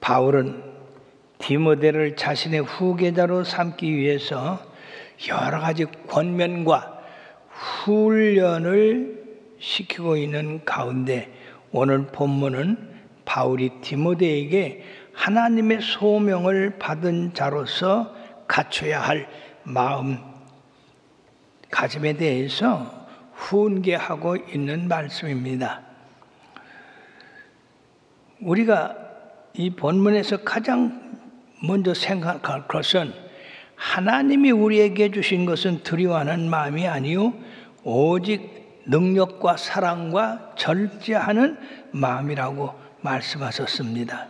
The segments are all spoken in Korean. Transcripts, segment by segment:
바울은 디모데를 자신의 후계자로 삼기 위해서 여러 가지 권면과 훈련을 시키고 있는 가운데 오늘 본문은 바울이 디모데에게 하나님의 소명을 받은 자로서 갖춰야 할 마음가짐에 대해서 훈계하고 있는 말씀입니다. 우리가 이 본문에서 가장 먼저 생각할 것은 하나님이 우리에게 주신 것은 두려워하는 마음이 아니요 오직 능력과 사랑과 절제하는 마음이라고 말씀하셨습니다.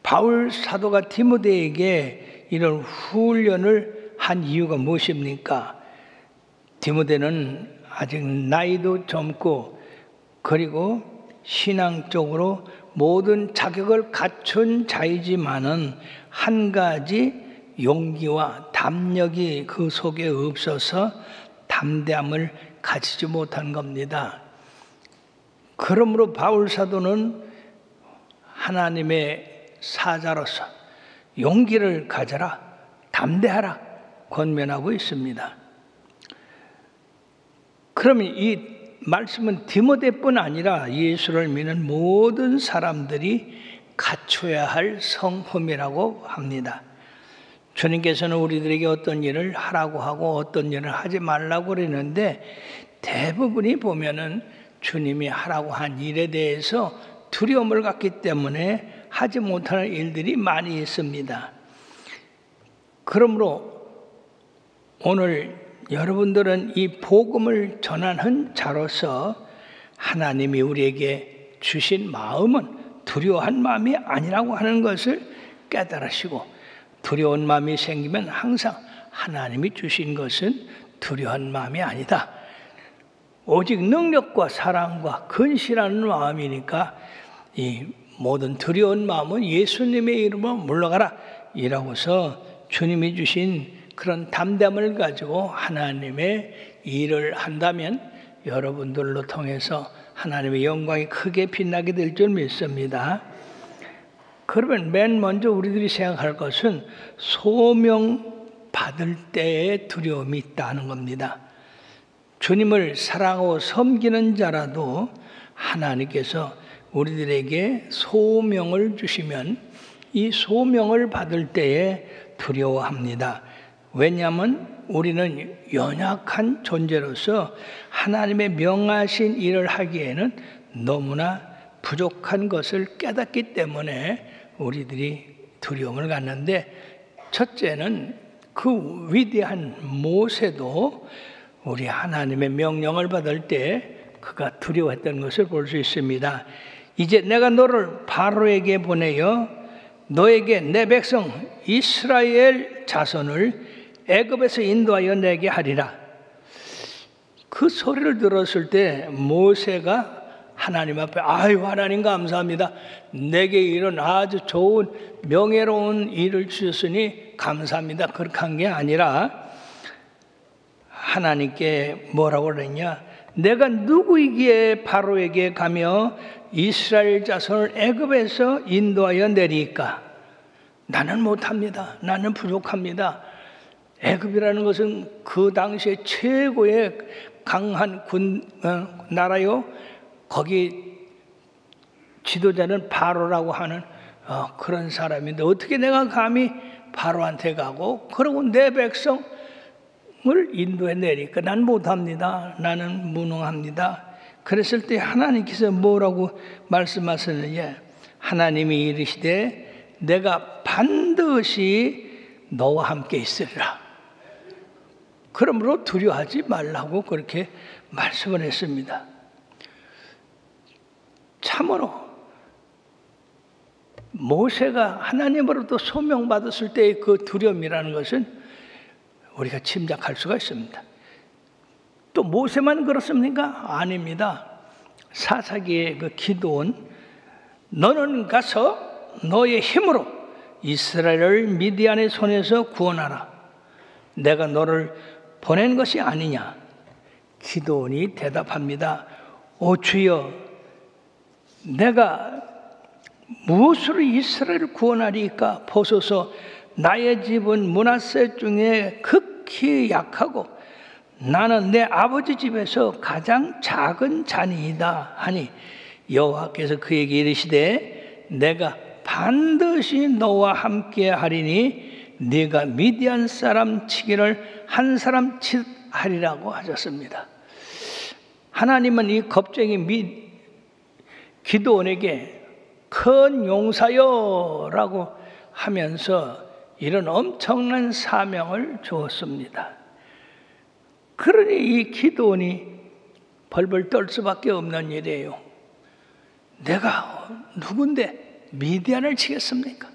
바울 사도가 디모데에게 이런 훈련을 한 이유가 무엇입니까? 디모데는 아직 나이도 젊고 그리고 신앙적으로 모든 자격을 갖춘 자이지만은 한 가지 용기와 담력이 그 속에 없어서 담대함을 가지지 못한 겁니다. 그러므로 바울 사도는 하나님의 사자로서 용기를 가져라, 담대하라 권면하고 있습니다. 그러면 이 말씀은 디모데뿐 아니라 예수를 믿는 모든 사람들이 갖춰야 할 성품이라고 합니다. 주님께서는 우리들에게 어떤 일을 하라고 하고 어떤 일을 하지 말라고 그러는데 대부분이 보면은 주님이 하라고 한 일에 대해서 두려움을 갖기 때문에 하지 못하는 일들이 많이 있습니다. 그러므로 오늘 여러분들은 이 복음을 전하는 자로서 하나님이 우리에게 주신 마음은 두려워한 마음이 아니라고 하는 것을 깨달으시고 두려운 마음이 생기면 항상 하나님이 주신 것은 두려운 마음이 아니다. 오직 능력과 사랑과 근실하는 마음이니까 이 모든 두려운 마음은 예수님의 이름으로 물러가라 이라고서 주님이 주신 그런 담담을 가지고 하나님의 일을 한다면 여러분들로 통해서 하나님의 영광이 크게 빛나게 될 줄 믿습니다. 그러면 맨 먼저 우리들이 생각할 것은 소명 받을 때의 두려움이 있다는 겁니다. 주님을 사랑하고 섬기는 자라도 하나님께서 우리들에게 소명을 주시면 이 소명을 받을 때에 두려워합니다. 왜냐하면 우리는 연약한 존재로서 하나님의 명하신 일을 하기에는 너무나 부족한 것을 깨닫기 때문에 우리들이 두려움을 갖는데 첫째는 그 위대한 모세도 우리 하나님의 명령을 받을 때 그가 두려워했던 것을 볼 수 있습니다. 이제 내가 너를 바로에게 보내어 너에게 내 백성 이스라엘 자손을 애굽에서 인도하여 내게 하리라. 그 소리를 들었을 때 모세가 하나님 앞에 아유 하나님 감사합니다. 내게 이런 아주 좋은 명예로운 일을 주셨으니 감사합니다. 그렇게 한 게 아니라 하나님께 뭐라고 그랬냐? 내가 누구이기에 바로에게 가며 이스라엘 자손을 애굽에서 인도하여 내리까? 나는 못합니다. 나는 부족합니다. 애굽이라는 것은 그 당시에 최고의 강한 나라요. 거기 지도자는 바로라고 하는 그런 사람인데 어떻게 내가 감히 바로한테 가고 그러고 내 백성을 인도해 내리까? 난 못합니다. 나는 무능합니다. 그랬을 때 하나님께서 뭐라고 말씀하셨느냐? 하나님이 이르시되 내가 반드시 너와 함께 있으리라. 그러므로 두려워하지 말라고 그렇게 말씀을 했습니다. 참으로 모세가 하나님으로부터 소명받았을 때의 그 두려움이라는 것은 우리가 짐작할 수가 있습니다. 또 모세만 그렇습니까? 아닙니다. 사사기의 그 기도원 너는 가서 너의 힘으로 이스라엘을 미디안의 손에서 구원하라. 내가 너를 보낸 것이 아니냐. 기도원이 대답합니다. 오 주여 내가 무엇으로 이스라엘을 구원하리까? 보소서 나의 집은 므낫세 중에 극히 약하고 나는 내 아버지 집에서 가장 작은 자니이다 하니 여호와께서 그에게 이르시되 내가 반드시 너와 함께 하리니 네가 미디안 사람 치기를 한 사람 치듯 하리라고 하셨습니다. 하나님은 이 겁쟁이 기드온에게 큰 용사여라고 하면서 이런 엄청난 사명을 주었습니다. 그러니 이 기드온이 벌벌 떨 수밖에 없는 일이에요. 내가 누군데 미디안을 치겠습니까?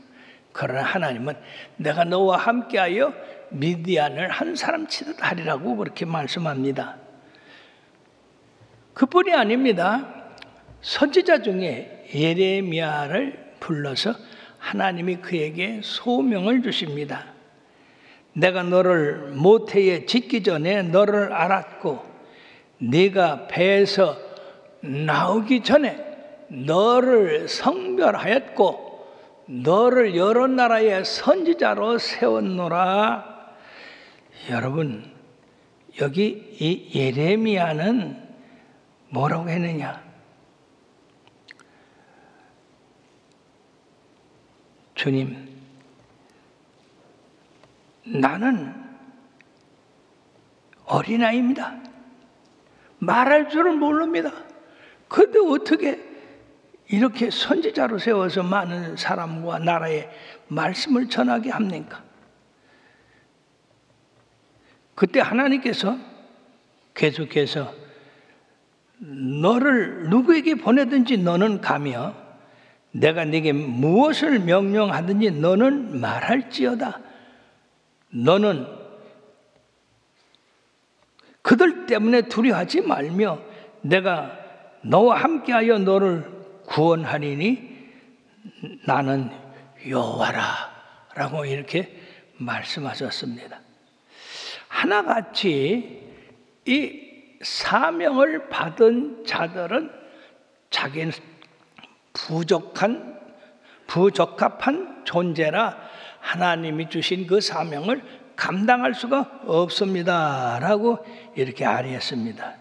그러나 하나님은 내가 너와 함께하여 미디안을 한 사람 치듯 하리라고 그렇게 말씀합니다. 그뿐이 아닙니다. 선지자 중에 예레미야를 불러서 하나님이 그에게 소명을 주십니다. 내가 너를 모태에 짓기 전에 너를 알았고 네가 배에서 나오기 전에 너를 성별하였고 너를 여러 나라의 선지자로 세웠노라. 여러분, 여기 이 예레미야는 뭐라고 했느냐? 주님, 나는 어린아이입니다. 말할 줄은 모릅니다. 그런데 어떻게 이렇게 선지자로 세워서 많은 사람과 나라에 말씀을 전하게 합니까? 그때 하나님께서 계속해서 너를 누구에게 보내든지 너는 가며 내가 네게 무엇을 명령하든지 너는 말할지어다. 너는 그들 때문에 두려워하지 말며 내가 너와 함께하여 너를 구원하리니 나는 여호와라 라고 이렇게 말씀하셨습니다. 하나같이 이 사명을 받은 자들은 자기는 부적합한 존재라 하나님이 주신 그 사명을 감당할 수가 없습니다 라고 이렇게 아뢰었습니다.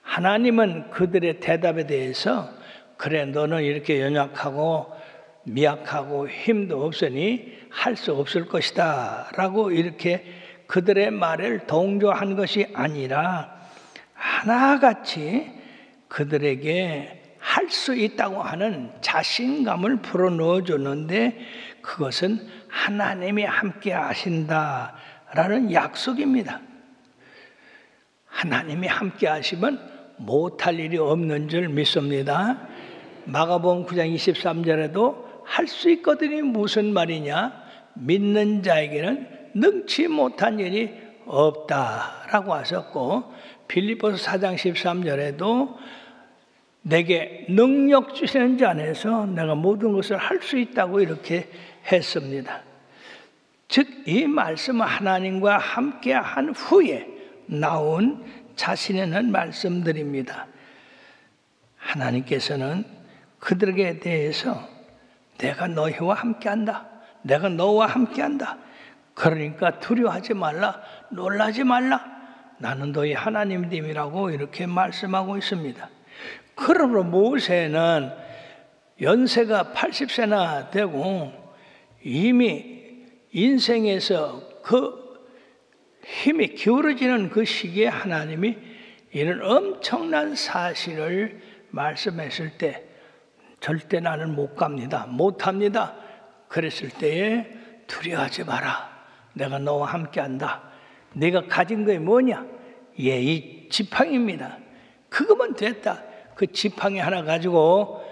하나님은 그들의 대답에 대해서 그래 너는 이렇게 연약하고 미약하고 힘도 없으니 할 수 없을 것이다 라고 이렇게 그들의 말을 동조한 것이 아니라 하나같이 그들에게 할 수 있다고 하는 자신감을 불어넣어 줬는데 그것은 하나님이 함께 하신다라는 약속입니다. 하나님이 함께 하시면 못할 일이 없는 줄 믿습니다. 마가복음 9장 23절에도 할 수 있거든이 무슨 말이냐? 믿는 자에게는 능치 못한 일이 없다라고 하셨고 빌립보서 4장 13절에도 내게 능력 주시는 자 안에서 내가 모든 것을 할 수 있다고 이렇게 했습니다. 즉 이 말씀은 하나님과 함께 한 후에 나온 자신의 말씀들입니다. 하나님께서는 그들에게 대해서 내가 너희와 함께한다. 내가 너와 함께한다. 그러니까 두려워하지 말라. 놀라지 말라. 나는 너희 하나님임이라고 이렇게 말씀하고 있습니다. 그러므로 모세는 연세가 80세나 되고 이미 인생에서 그 힘이 기울어지는 그 시기에 하나님이 이런 엄청난 사실을 말씀했을 때 절대 나는 못 갑니다. 못합니다. 그랬을 때에 두려워하지 마라. 내가 너와 함께한다. 네가 가진 게 뭐냐? 이 지팡이입니다. 그거면 됐다. 그 지팡이 하나 가지고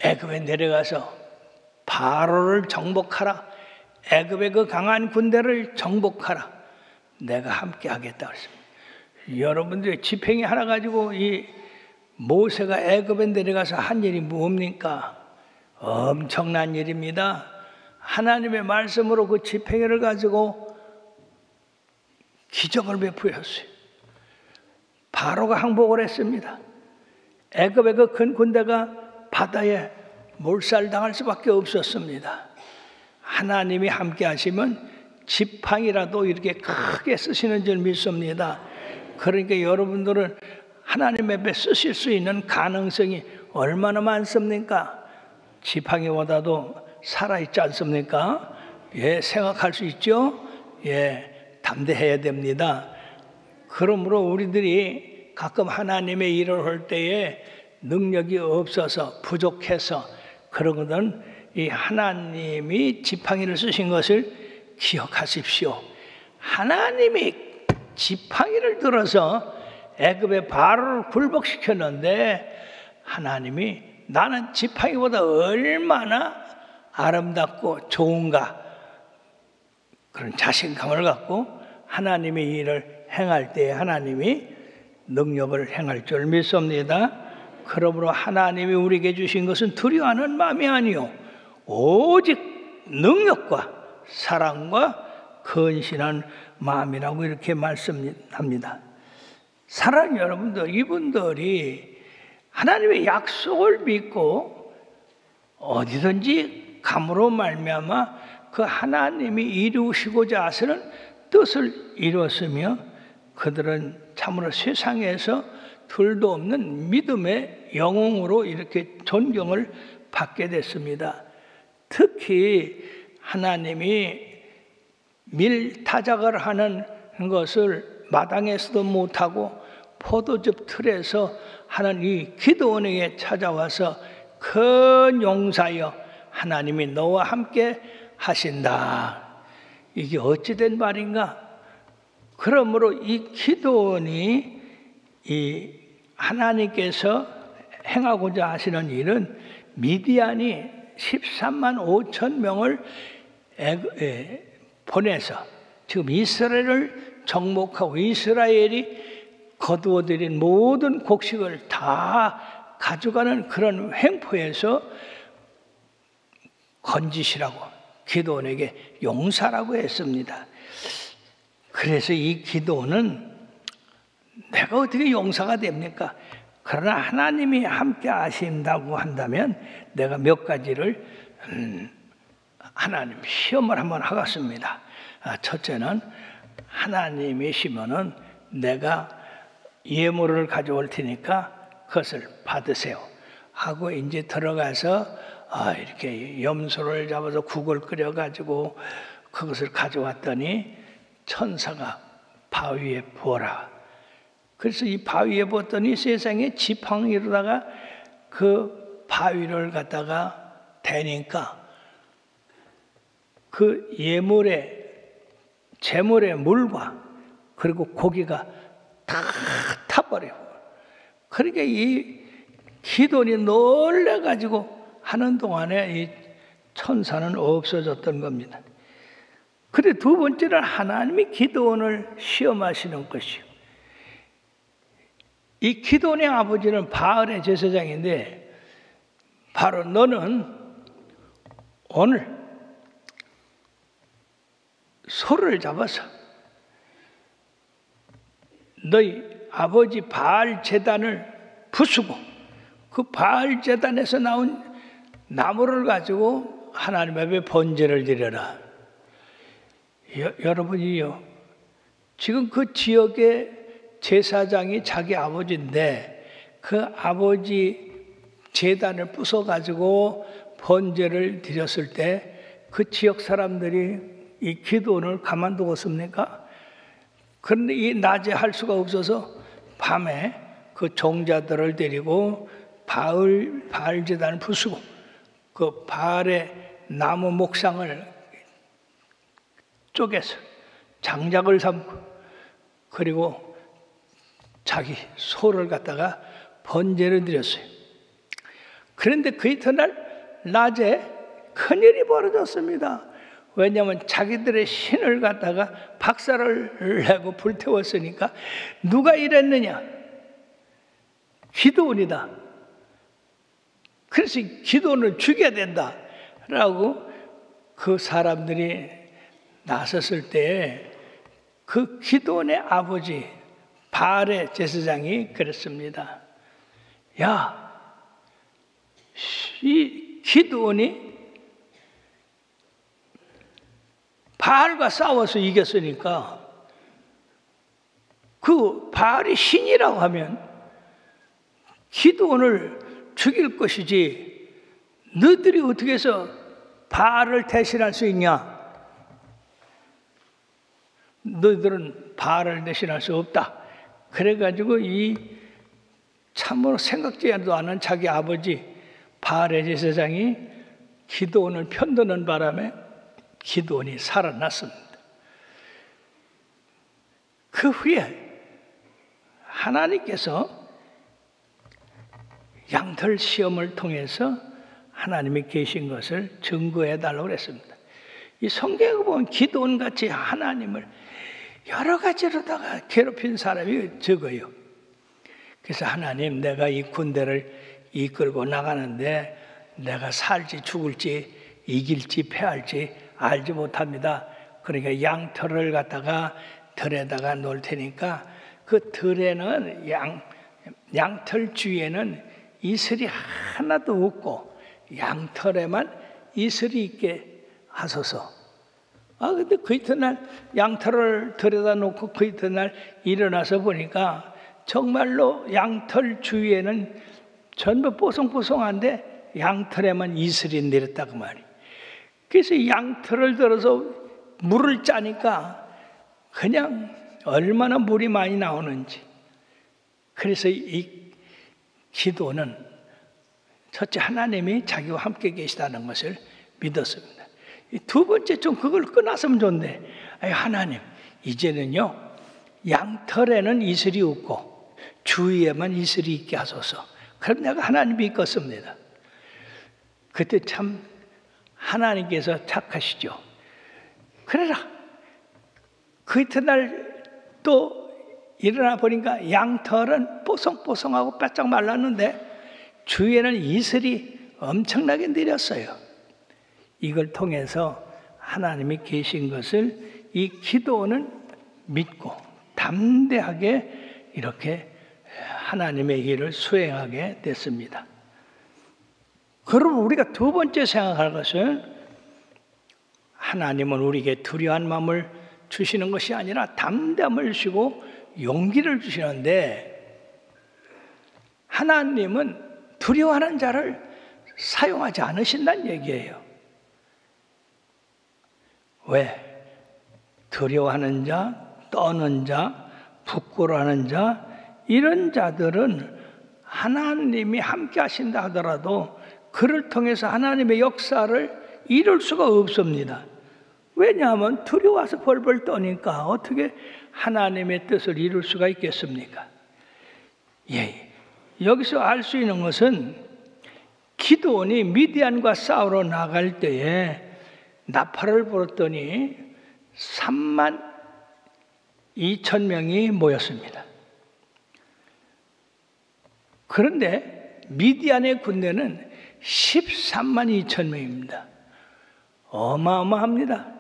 애굽에 내려가서 바로를 정복하라. 애굽의 그 강한 군대를 정복하라. 내가 함께 하겠다 그랬습니다. 여러분들이 지팡이 하나 가지고 이 모세가 애굽에 내려가서 한 일이 뭡니까? 엄청난 일입니다. 하나님의 말씀으로 그 지팡이를 가지고 기적을 베푸셨어요. 바로가 항복을 했습니다. 애굽의 그 큰 군대가 바다에 몰살당할 수밖에 없었습니다. 하나님이 함께 하시면 지팡이라도 이렇게 크게 쓰시는 줄 믿습니다. 그러니까 여러분들은 하나님 앞에 쓰실 수 있는 가능성이 얼마나 많습니까? 지팡이보다도 살아있지 않습니까? 예, 생각할 수 있죠? 예, 담대해야 됩니다. 그러므로 우리들이 가끔 하나님의 일을 할 때에 능력이 없어서 부족해서 그러거든 이 하나님이 지팡이를 쓰신 것을 기억하십시오. 하나님이 지팡이를 들어서 애굽의 바로를 굴복시켰는데 하나님이 나는 지팡이보다 얼마나 아름답고 좋은가 그런 자신감을 갖고 하나님의 일을 행할 때 하나님이 능력을 행할 줄 믿습니다. 그러므로 하나님이 우리에게 주신 것은 두려워하는 마음이 아니요 오직 능력과 사랑과 근신한 마음이라고 이렇게 말씀합니다. 사랑하는 여러분들, 이분들이 하나님의 약속을 믿고 어디든지 감으로 말미암아 그 하나님이 이루시고자 하시는 뜻을 이루었으며 그들은 참으로 세상에서 둘도 없는 믿음의 영웅으로 이렇게 존경을 받게 됐습니다. 특히 하나님이 밀타작을 하는 것을 마당에서도 못하고 포도즙 틀에서 하는 이 기드온에게 찾아와서 큰 용사여 하나님이 너와 함께 하신다. 이게 어찌된 말인가? 그러므로 이 기드온이 이 하나님께서 행하고자 하시는 일은 미디안이 13만 5천 명을 보내서 지금 이스라엘을 정복하고 이스라엘이 거두어들인 모든 곡식을 다 가져가는 그런 횡포에서 건지시라고 기드온에게 용사라고 했습니다. 그래서 이 기드온은 내가 어떻게 용사가 됩니까? 그러나 하나님이 함께 하신다고 한다면 내가 몇 가지를 하나님 시험을 한번 하겠습니다. 첫째는 하나님이시면은 내가 예물을 가져올 테니까 그것을 받으세요 하고 이제 들어가서 이렇게 염소를 잡아서 국을 끓여가지고 그것을 가져왔더니 천사가 바위에 부어라. 그래서 이 바위에 부었더니 세상에 지팡이로다가 그 바위를 갖다가 대니까 그 제물의 물과 그리고 고기가 다 타버려요. 그러니까 이 기드온이 놀래가지고 하는 동안에 이 천사는 없어졌던 겁니다. 그런데 두 번째는 하나님이 기드온을 시험하시는 것이요. 이 기드온의 아버지는 바알의 제사장인데 바로 너는 오늘 소를 잡아서 너희 아버지 바알 제단을 부수고 그 바알 제단에서 나온 나무를 가지고 하나님 앞에 번제를 드려라. 여러분이요, 지금 그 지역의 제사장이 자기 아버지인데 그 아버지 제단을 부숴가지고 번제를 드렸을 때 그 지역 사람들이 이 기드온을 가만두었습니까? 그런데 이 낮에 할 수가 없어서 밤에 그 종자들을 데리고 바알 제단을 부수고 그 바알의 나무 목상을 쪼개서 장작을 삼고 그리고 자기 소를 갖다가 번제를 드렸어요. 그런데 그 이튿날 낮에 큰일이 벌어졌습니다. 왜냐하면 자기들의 신을 갖다가 박살을 내고 불태웠으니까 누가 이랬느냐? 기드온이다. 그래서 기드온을 죽여야 된다라고 그 사람들이 나섰을 때 그 기드온의 아버지 바알의 제사장이 그랬습니다. 야, 이 기드온이 바알과 싸워서 이겼으니까 그 바알이 신이라고 하면 기드온을 죽일 것이지 너희들이 어떻게 해서 바알을 대신할 수 있냐? 너희들은 바알을 대신할 수 없다. 그래가지고 이 참으로 생각지도 않은 자기 아버지 바알의 제사장이 기드온을 편드는 바람에 기드온이 살아났습니다. 그 후에 하나님께서 양털 시험을 통해서 하나님이 계신 것을 증거해 달라고 했습니다. 이 성경에 보면 기드온같이 하나님을 여러 가지로다가 괴롭힌 사람이 적어요. 그래서 하나님, 내가 이 군대를 이끌고 나가는데 내가 살지 죽을지 이길지 패할지 알지 못합니다. 그러니까 양털을 갖다가 들에다가 놓을 테니까 그 들에는 양털 주위에는 이슬이 하나도 없고 양털에만 이슬이 있게 하소서. 근데 그 이튿날 양털을 들여다 놓고 그 이튿날 일어나서 보니까 정말로 양털 주위에는 전부 뽀송뽀송한데 양털에만 이슬이 내렸다고 말이에요. 그래서 이 양털을 들어서 물을 짜니까 그냥 얼마나 물이 많이 나오는지. 그래서 이 기도는 첫째 하나님이 자기와 함께 계시다는 것을 믿었습니다. 두 번째 좀 그걸 끊었으면 좋은데, 하나님 이제는요 양털에는 이슬이 없고 주위에만 이슬이 있게 하소서. 그럼 내가 하나님 믿겠습니다. 그때 참 하나님께서 착하시죠. 그래라. 그 이튿날 또 일어나 보니까 양털은 뽀송뽀송하고 바짝 말랐는데 주위에는 이슬이 엄청나게 내렸어요. 이걸 통해서 하나님이 계신 것을 이 기도는 믿고 담대하게 이렇게 하나님의 일을 수행하게 됐습니다. 그럼 우리가 두 번째 생각할 것은 하나님은 우리에게 두려워한 마음을 주시는 것이 아니라 담대함을 주시고 용기를 주시는데, 하나님은 두려워하는 자를 사용하지 않으신다는 얘기예요. 왜? 두려워하는 자, 떠는 자, 부끄러워하는 자, 이런 자들은 하나님이 함께 하신다 하더라도 그를 통해서 하나님의 역사를 이룰 수가 없습니다. 왜냐하면 두려워서 벌벌 떠니까 어떻게 하나님의 뜻을 이룰 수가 있겠습니까? 여기서 알 수 있는 것은 기드온이 미디안과 싸우러 나갈 때에 나팔을 불었더니 32,000명이 모였습니다. 그런데 미디안의 군대는 132,000명입니다. 어마어마합니다.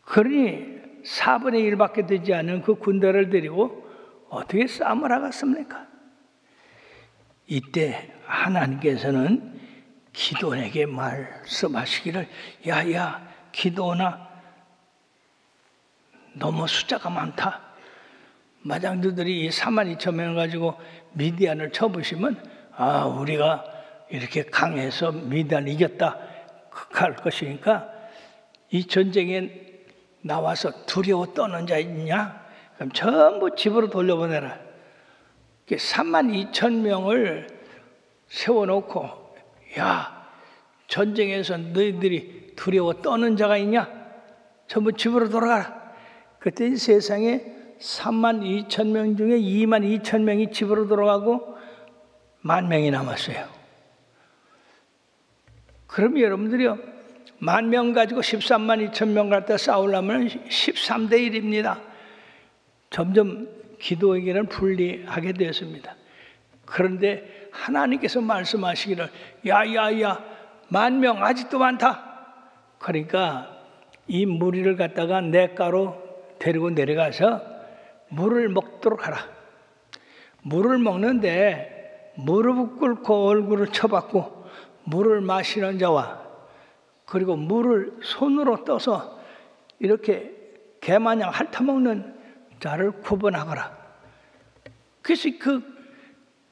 그러니 4분의 1밖에 되지 않은 그 군대를 데리고 어떻게 싸움을 하겠습니까? 이때 하나님께서는 기드온에게 말씀하시기를, 야야 기드온아, 너무 숫자가 많다. 만약 너희들이 42,000명을 가지고 미디안을 쳐보시면 우리가 이렇게 강해서 미디안을 이겼다 할 것이니까 이 전쟁에 나와서 두려워 떠는 자 있냐? 그럼 전부 집으로 돌려보내라. 32,000명을 세워놓고, 야, 전쟁에서 너희들이 두려워 떠는 자가 있냐? 전부 집으로 돌아가라. 그때 이 세상에 32,000명 중에 22,000명이 집으로 돌아가고 10,000명이 남았어요. 그럼 여러분들이요, 10,000명 가지고 132,000명 갖다 싸우려면 13대 1입니다. 점점 기도에게는 불리하게 되었습니다. 그런데 하나님께서 말씀하시기를, 야야야 10,000명 아직도 많다. 그러니까 이 무리를 갖다가 냇가로 데리고 내려가서 물을 먹도록 하라. 물을 먹는데 무릎을 꿇고 얼굴을 쳐박고 물을 마시는 자와 그리고 물을 손으로 떠서 이렇게 개마냥 핥아먹는 자를 구분하거라. 그래서 그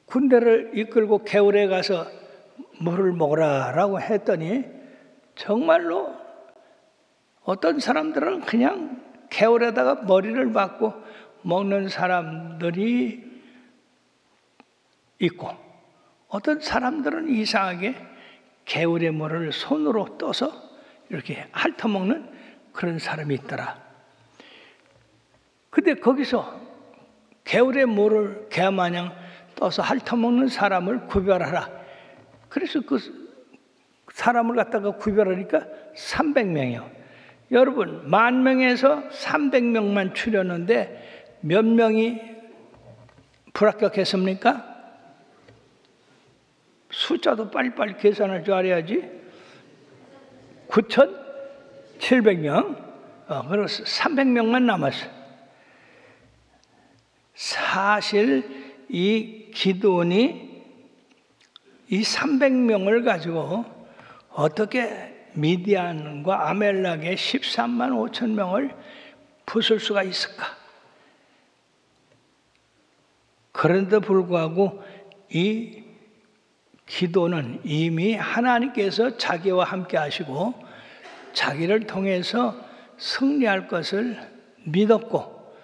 군대를 이끌고 개울에 가서 물을 먹으라라고 했더니 정말로 어떤 사람들은 그냥 개울에다가 머리를 박고 먹는 사람들이 있고, 어떤 사람들은 이상하게 개울의 물을 손으로 떠서 이렇게 핥아먹는 그런 사람이 있더라. 근데 거기서 개울의 물을 개마냥 떠서 핥아먹는 사람을 구별하라. 그래서 그 사람을 갖다가 구별하니까 300명이요. 여러분, 10,000명에서 300명만 추렸는데 몇 명이 불합격했습니까? 숫자도 빨리빨리 계산할 줄 알아야지. 9,700명. 그래서 300명만 남았어요. 사실 이 기드온이 이 300명을 가지고 어떻게 미디안과 아멜렉의 13만 5천 명을 부술 수가 있을까? 그런데 불구하고 이 기도는 이미 하나님께서 자기와 함께 하시고 자기를 통해서 승리할 것을 믿었고,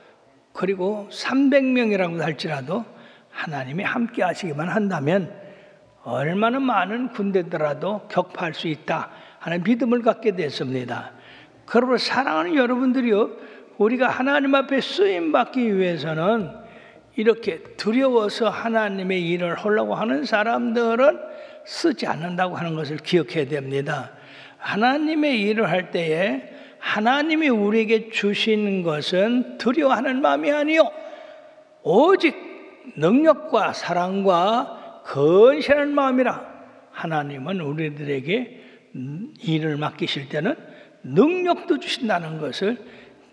그리고 300명이라고 할지라도 하나님이 함께 하시기만 한다면 얼마나 많은 군대더라도 격파할 수 있다 하는 믿음을 갖게 됐습니다. 그러므로 사랑하는 여러분들이요, 우리가 하나님 앞에 쓰임받기 위해서는 이렇게 두려워서 하나님의 일을 하려고 하는 사람들은 쓰지 않는다고 하는 것을 기억해야 됩니다. 하나님의 일을 할 때에 하나님이 우리에게 주시는 것은 두려워하는 마음이 아니요, 오직 능력과 사랑과 건실한 마음이라. 하나님은 우리들에게 일을 맡기실 때는 능력도 주신다는 것을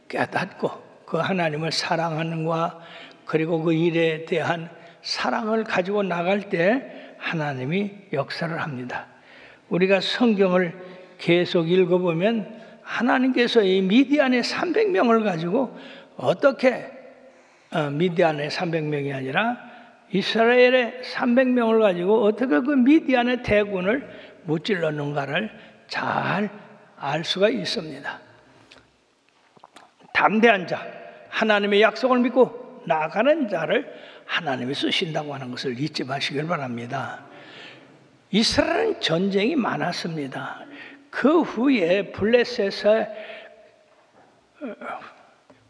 깨닫고 그 하나님을 사랑하는 것, 그리고 그 일에 대한 사랑을 가지고 나갈 때 하나님이 역사를 합니다. 우리가 성경을 계속 읽어보면 하나님께서 이 미디안의 300명을 가지고 어떻게, 미디안의 300명이 아니라 이스라엘의 300명을 가지고 어떻게 그 미디안의 대군을 무찔렀는가를 잘 알 수가 있습니다. 담대한 자, 하나님의 약속을 믿고 나가는 자를 하나님이 쓰신다고 하는 것을 잊지 마시길 바랍니다. 이스라엘은 전쟁이 많았습니다. 그 후에 블레셋의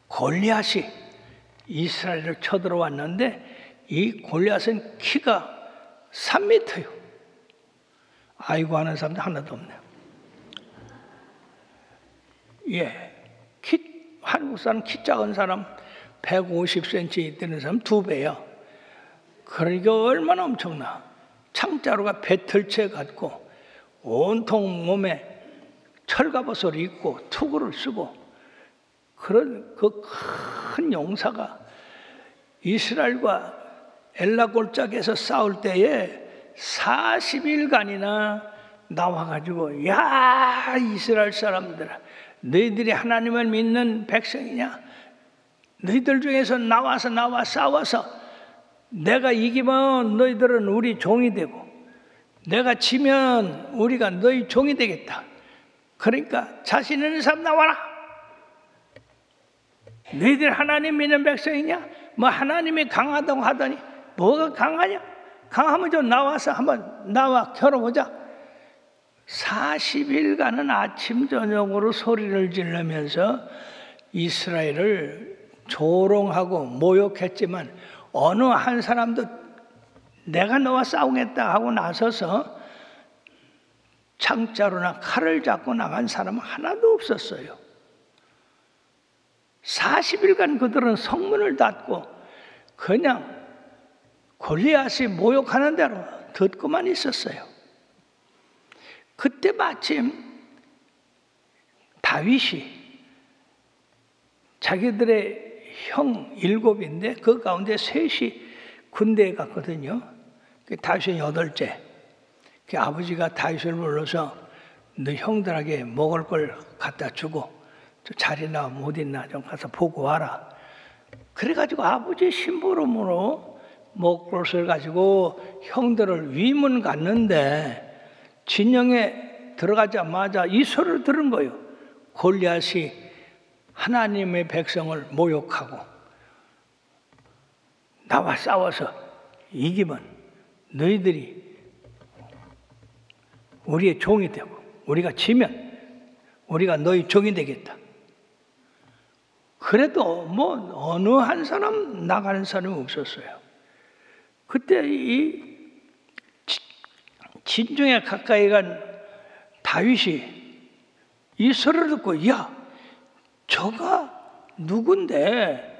골리앗이 이스라엘을 쳐들어왔는데 이 골리앗은 키가 3m요. 아이고 하는 사람도 하나도 없네요. 한국 사람 키 작은 사람 150cm 되는 사람 2배요. 그러니까 얼마나 엄청나. 창자루가 배틀채 같고 온통 몸에 철갑옷을 입고 투구를 쓰고 그런 그 큰 용사가 이스라엘과 엘라 골짜기에서 싸울 때에 40일간이나 나와가지고, 야, 이스라엘 사람들아, 너희들이 하나님을 믿는 백성이냐? 너희들 중에서 나와 싸워서 내가 이기면 너희들은 우리 종이 되고 내가 지면 우리가 너희 종이 되겠다. 그러니까 자신 있는 사람 나와라. 너희들 하나님 믿는 백성이냐? 뭐 하나님이 강하다고 하더니 뭐가 강하냐? 강하면 좀 나와서 한번 나와 겨뤄보자. 40일간은 아침 저녁으로 소리를 지르면서 이스라엘을 조롱하고 모욕했지만 어느 한 사람도 내가 너와 싸우겠다 하고 나서서 창자루나 칼을 잡고 나간 사람은 하나도 없었어요. 40일간 그들은 성문을 닫고 그냥 골리앗이 모욕하는 대로 듣고만 있었어요. 그때 마침 다윗이 자기들의 형 7인데 그 가운데 3이 군대에 갔거든요. 다윗은 8째. 그 아버지가 다윗을 불러서 너 형들에게 먹을 걸 갖다 주고 저 자리나 못 있나 좀 가서 보고 와라. 그래가지고 아버지 심부름으로 먹을 것을 가지고 형들을 위문 갔는데 진영에 들어가자마자 이 소리를 들은 거예요. 골리앗이 하나님의 백성을 모욕하고 나와 싸워서 이기면 너희들이 우리의 종이 되고 우리가 지면 우리가 너희 종이 되겠다. 그래도 뭐 어느 한 사람 나가는 사람이 없었어요. 그때 이 진중에 가까이 간 다윗이 이 소리를 듣고 야 저가 누군데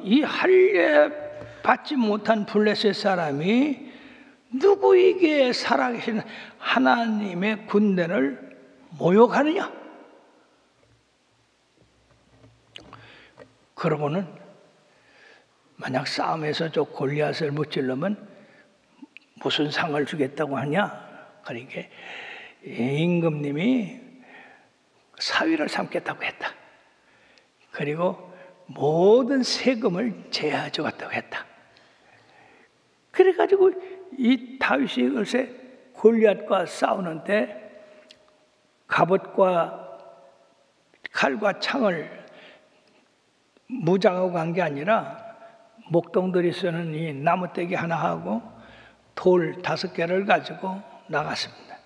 이 할례 받지 못한 블레셋 사람이 누구에게 살아계신 하나님의 군대를 모욕하느냐? 그러고는 만약 싸움에서 저 골리앗을 무찌르면 무슨 상을 주겠다고 하냐? 그러니까 임금님이 사위를 삼겠다고 했다. 그리고 모든 세금을 제하주겠다고 했다. 그래가지고 이 다윗이 글쎄 골리앗과 싸우는데 갑옷과 칼과 창을 무장하고 간 게 아니라 목동들이 쓰는 이 나무떼기 하나 하고 돌 5개를 가지고 나갔습니다.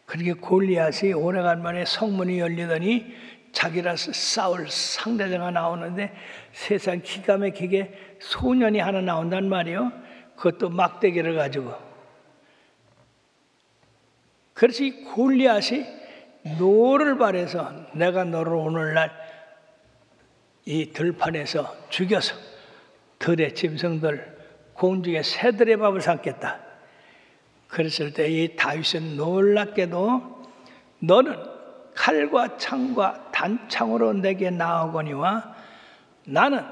그렇게 골리앗이 오래간만에 성문이 열리더니 자기랑 싸울 상대자가 나오는데 세상 기가 막히게 소년이 하나 나온단 말이에요. 그것도 막대기를 가지고. 그래서 이 골리앗이 노를 발해서 내가 너를 오늘날 이 들판에서 죽여서 들의 짐승들 공중에 새들의 밥을 삼겠다. 그랬을 때 이 다윗은 놀랍게도 너는 칼과 창과 단창으로 내게 나아오거니와 나는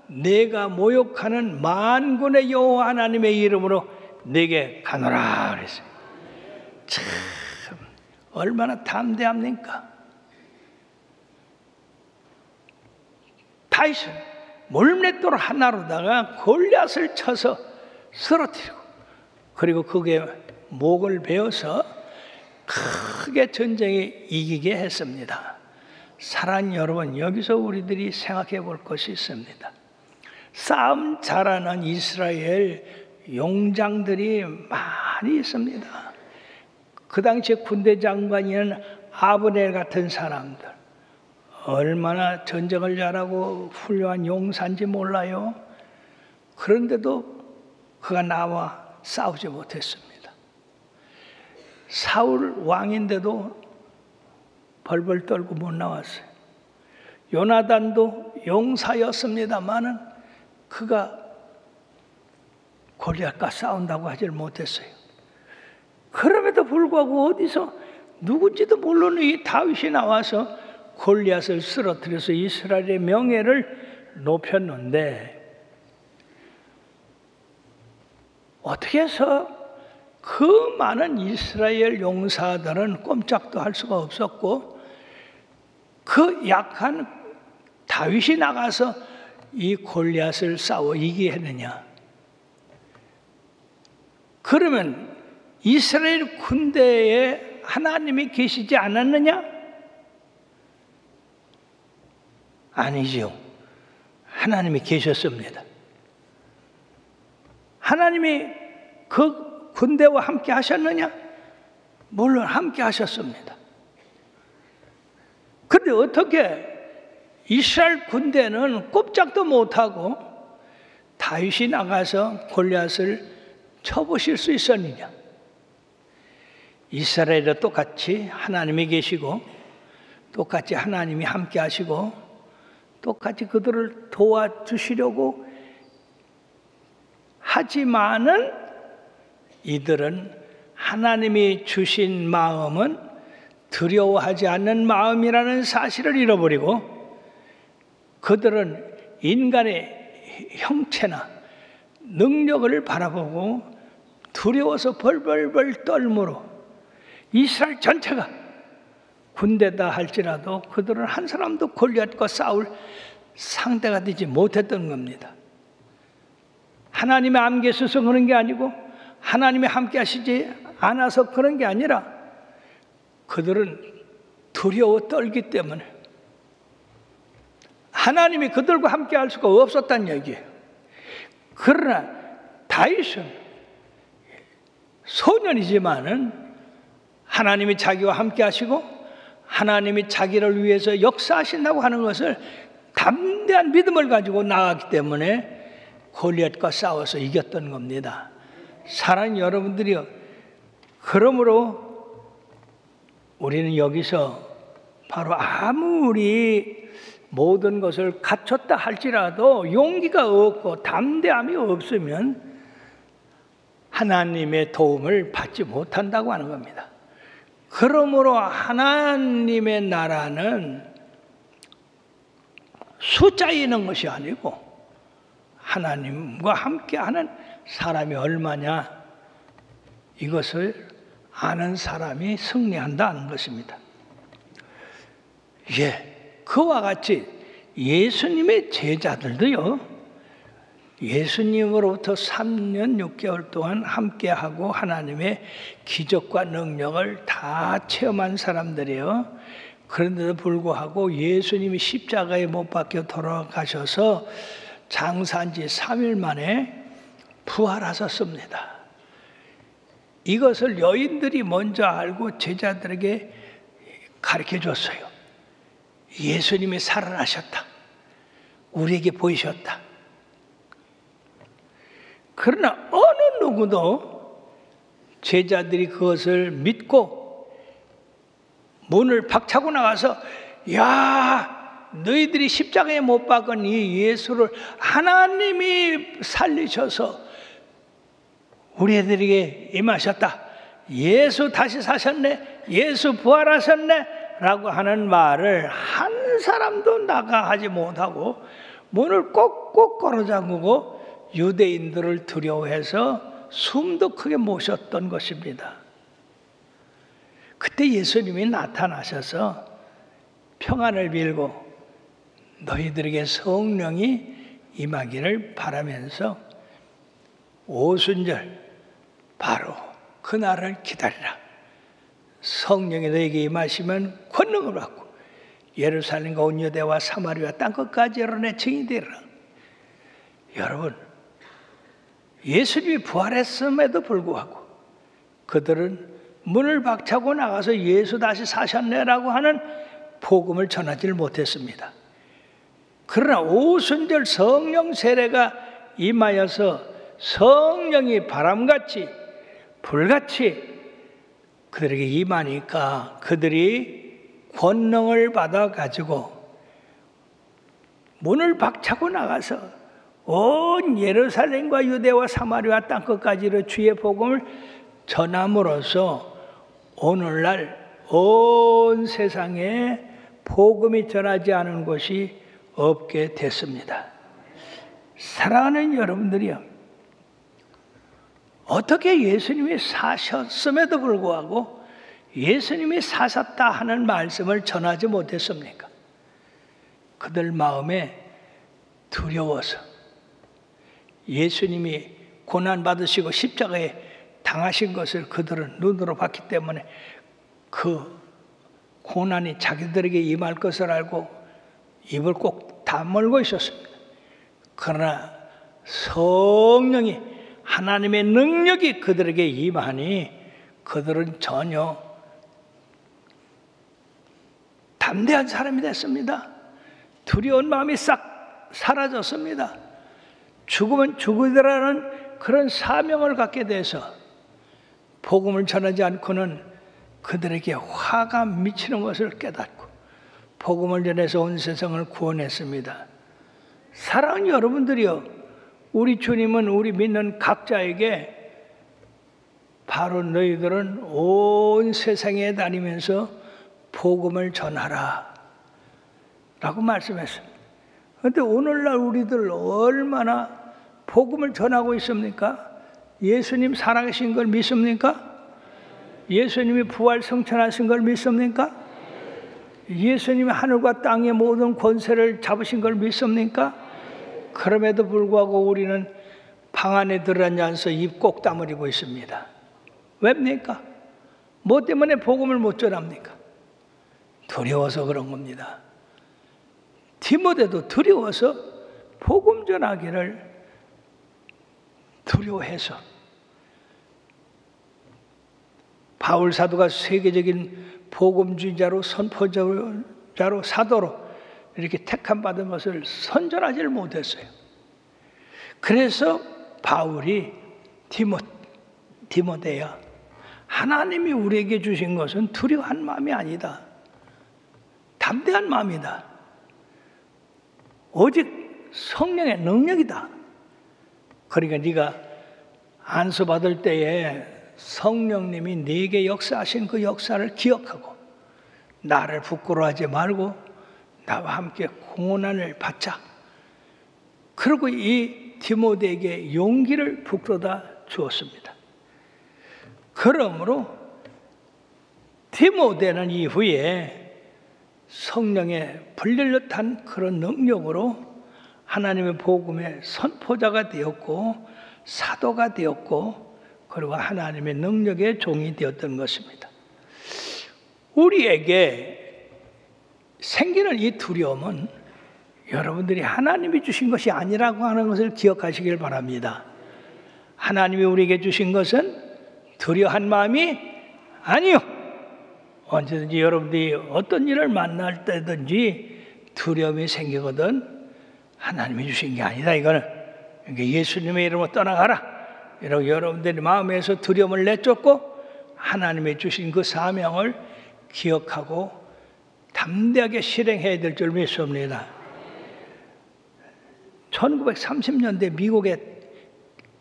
내가 모욕하는 만군의 여호와 하나님의 이름으로 내게 가노라 그랬어요. 참 얼마나 담대합니까? 다윗은 물맷돌 하나로다가 골리앗을 쳐서 쓰러뜨리고 그리고 그게 목을 베어서 크게 전쟁에 이기게 했습니다. 사랑하는 여러분, 여기서 우리들이 생각해 볼 것이 있습니다. 싸움 잘하는 이스라엘 용장들이 많이 있습니다. 그 당시에 군대 장관이는 아브넬 같은 사람들 얼마나 전쟁을 잘하고 훌륭한 용사인지 몰라요. 그런데도 그가 나와 싸우지 못했습니다. 사울 왕인데도 벌벌 떨고 못 나왔어요. 요나단도 용사였습니다마는 그가 골리앗과 싸운다고 하질 못했어요. 그럼에도 불구하고 어디서 누군지도 모르는 이 다윗이 나와서 골리앗을 쓰러뜨려서 이스라엘의 명예를 높였는데 어떻게 해서 그 많은 이스라엘 용사들은 꼼짝도 할 수가 없었고 그 약한 다윗이 나가서 이 골리앗을 싸워 이기게 했느냐? 그러면 이스라엘 군대에 하나님이 계시지 않았느냐? 아니죠. 하나님이 계셨습니다. 하나님이 그 군대와 함께 하셨느냐? 물론 함께 하셨습니다. 그런데 어떻게 이스라엘 군대는 꼼짝도 못하고 다윗이 나가서 골리앗을 쳐보실 수 있었느냐? 이스라엘도 똑같이 하나님이 계시고 똑같이 하나님이 함께 하시고 똑같이 그들을 도와주시려고 하지만은 이들은 하나님이 주신 마음은 두려워하지 않는 마음이라는 사실을 잃어버리고 그들은 인간의 형체나 능력을 바라보고 두려워서 벌벌벌 떨므로 이스라엘 전체가 군대다 할지라도 그들은 한 사람도 골리앗과 싸울 상대가 되지 못했던 겁니다. 하나님의 안개 있어서 그런 게 아니고 하나님이 함께 하시지 않아서 그런 게 아니라 그들은 두려워 떨기 때문에 하나님이 그들과 함께 할 수가 없었다는 얘기예요. 그러나 다윗은 소년이지만은 하나님이 자기와 함께 하시고 하나님이 자기를 위해서 역사하신다고 하는 것을 담대한 믿음을 가지고 나갔기 때문에 골리앗과 싸워서 이겼던 겁니다. 사랑하는 여러분들이요, 그러므로 우리는 여기서 바로 아무리 모든 것을 갖췄다 할지라도 용기가 없고 담대함이 없으면 하나님의 도움을 받지 못한다고 하는 겁니다. 그러므로 하나님의 나라는 숫자에 있는 것이 아니고 하나님과 함께하는 사람이 얼마냐, 이것을 아는 사람이 승리한다는 것입니다. 그와 같이 예수님의 제자들도요, 예수님으로부터 3년 6개월 동안 함께하고 하나님의 기적과 능력을 다 체험한 사람들이에요. 그런데도 불구하고 예수님이 십자가에 못 박혀 돌아가셔서 장사한 지 3일 만에 부활하셨습니다. 이것을 여인들이 먼저 알고 제자들에게 가르쳐 줬어요. 예수님이 살아나셨다. 우리에게 보이셨다. 그러나 어느 누구도 제자들이 그것을 믿고 문을 박차고 나가서 야, 너희들이 십자가에 못 박은 이 예수를 하나님이 살리셔서 우리 애들에게 임하셨다. 예수 다시 사셨네. 예수 부활하셨네. 라고 하는 말을 한 사람도 나가 하지 못하고 문을 꼭꼭 걸어 잠그고 유대인들을 두려워해서 숨도 크게 못 쉬었던 것입니다. 그때 예수님이 나타나셔서 평안을 빌고 너희들에게 성령이 임하기를 바라면서 오순절 바로 그날을 기다리라. 성령이 너에게 임하시면 권능을 받고 예루살렘과 온 유대와 사마리아 땅끝까지 내 증인이 되리라. 여러분, 예수님이 부활했음에도 불구하고 그들은 문을 박차고 나가서 예수 다시 사셨네라고 하는 복음을 전하지를 못했습니다. 그러나 오순절 성령 세례가 임하여서 성령이 바람같이 불같이 그들에게 임하니까 그들이 권능을 받아 가지고 문을 박차고 나가서 온 예루살렘과 유대와 사마리아 땅끝까지로 주의 복음을 전함으로써 오늘날 온 세상에 복음이 전하지 않은 곳이 없게 됐습니다. 사랑하는 여러분들이요, 어떻게 예수님이 사셨음에도 불구하고 예수님이 사셨다 하는 말씀을 전하지 못했습니까? 그들 마음에 두려워서 예수님이 고난받으시고 십자가에 당하신 것을 그들은 눈으로 봤기 때문에 그 고난이 자기들에게 임할 것을 알고 입을 꼭 다물고 있었습니다. 그러나 성령이 하나님의 능력이 그들에게 임하니 그들은 전혀 담대한 사람이 됐습니다. 두려운 마음이 싹 사라졌습니다. 죽으면 죽으리라는 그런 사명을 갖게 돼서 복음을 전하지 않고는 그들에게 화가 미치는 것을 깨닫고 복음을 전해서 온 세상을 구원했습니다. 사랑하는 여러분들이요, 우리 주님은 우리 믿는 각자에게 바로 너희들은 온 세상에 다니면서 복음을 전하라 라고 말씀했습니다. 그런데 오늘날 우리들 얼마나 복음을 전하고 있습니까? 예수님 살아계신 걸 믿습니까? 예수님이 부활 성천하신 걸 믿습니까? 예수님이 하늘과 땅의 모든 권세를 잡으신 걸 믿습니까? 그럼에도 불구하고 우리는 방 안에 들어앉아서 입 꼭 다물고 있습니다. 왜입니까? 뭐 때문에 복음을 못 전합니까? 두려워서 그런 겁니다. 디모데도 두려워서 복음 전하기를 두려워해서, 바울 사도가 세계적인 복음주의자로, 선포자로, 사도로 이렇게 택함 받은 것을 선전하지를 못했어요. 그래서 바울이 디모데야, 하나님이 우리에게 주신 것은 두려워한 마음이 아니다. 담대한 마음이다. 오직 성령의 능력이다. 그러니까 네가 안수 받을 때에 성령님이 네게 역사하신 그 역사를 기억하고 나를 부끄러워하지 말고 나와 함께 공헌을 받자. 그리고 이 디모데에게 용기를 북돋아 주었습니다. 그러므로 디모데는 이후에 성령의 불릴듯한 그런 능력으로 하나님의 복음의 선포자가 되었고 사도가 되었고, 그리고 하나님의 능력의 종이 되었던 것입니다. 우리에게 생기는 이 두려움은 여러분들이 하나님이 주신 것이 아니라고 하는 것을 기억하시길 바랍니다. 하나님이 우리에게 주신 것은 두려워한 마음이 아니요. 언제든지 여러분들이 어떤 일을 만날 때든지 두려움이 생기거든 하나님이 주신 게 아니다. 이거는 예수님의 이름으로 떠나가라. 이러고 여러분들의 마음에서 두려움을 내쫓고 하나님이 주신 그 사명을 기억하고 담대하게 실행해야 될 줄 믿습니다. 1930년대 미국에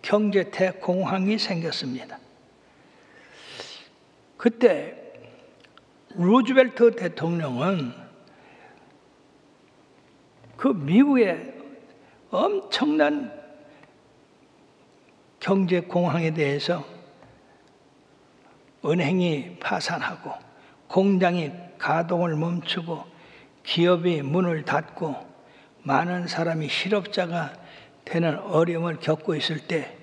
경제 대공황이 생겼습니다. 그때 루즈벨트 대통령은 그 미국의 엄청난 경제 공황에 대해서 은행이 파산하고 공장이 가동을 멈추고 기업이 문을 닫고 많은 사람이 실업자가 되는 어려움을 겪고 있을 때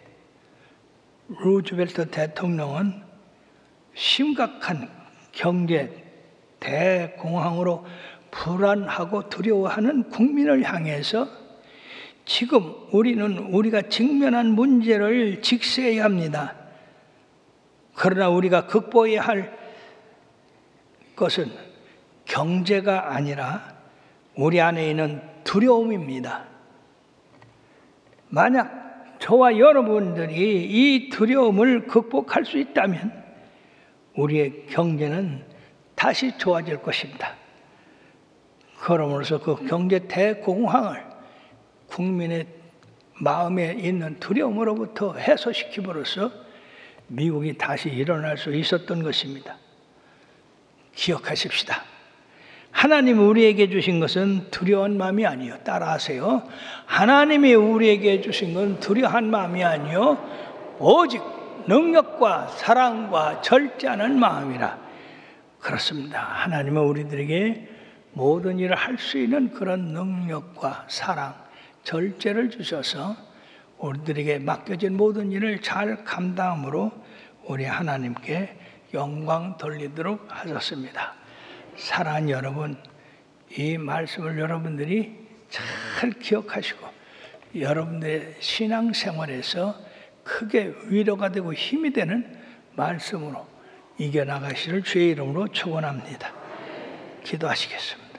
루즈벨트 대통령은 심각한 경제 대공황으로 불안하고 두려워하는 국민을 향해서 지금 우리는 우리가 직면한 문제를 직시해야 합니다. 그러나 우리가 극복해야 할 것은 경제가 아니라 우리 안에 있는 두려움입니다. 만약 저와 여러분들이 이 두려움을 극복할 수 있다면 우리의 경제는 다시 좋아질 것입니다. 그러므로서 그 경제 대공황을 국민의 마음에 있는 두려움으로부터 해소시킴으로써 미국이 다시 일어날 수 있었던 것입니다. 기억하십시다. 하나님이 우리에게 주신 것은 두려운 마음이 아니요. 따라하세요. 하나님이 우리에게 주신 건 두려운 마음이 아니요. 오직 능력과 사랑과 절제하는 마음이라. 그렇습니다. 하나님은 우리들에게 모든 일을 할 수 있는 그런 능력과 사랑, 절제를 주셔서 우리들에게 맡겨진 모든 일을 잘 감당함으로 우리 하나님께 영광 돌리도록 하셨습니다. 사랑하는 여러분, 이 말씀을 여러분들이 잘 기억하시고 여러분들의 신앙생활에서 크게 위로가 되고 힘이 되는 말씀으로 이겨나가시를 주의 이름으로 축원합니다. 기도하시겠습니다.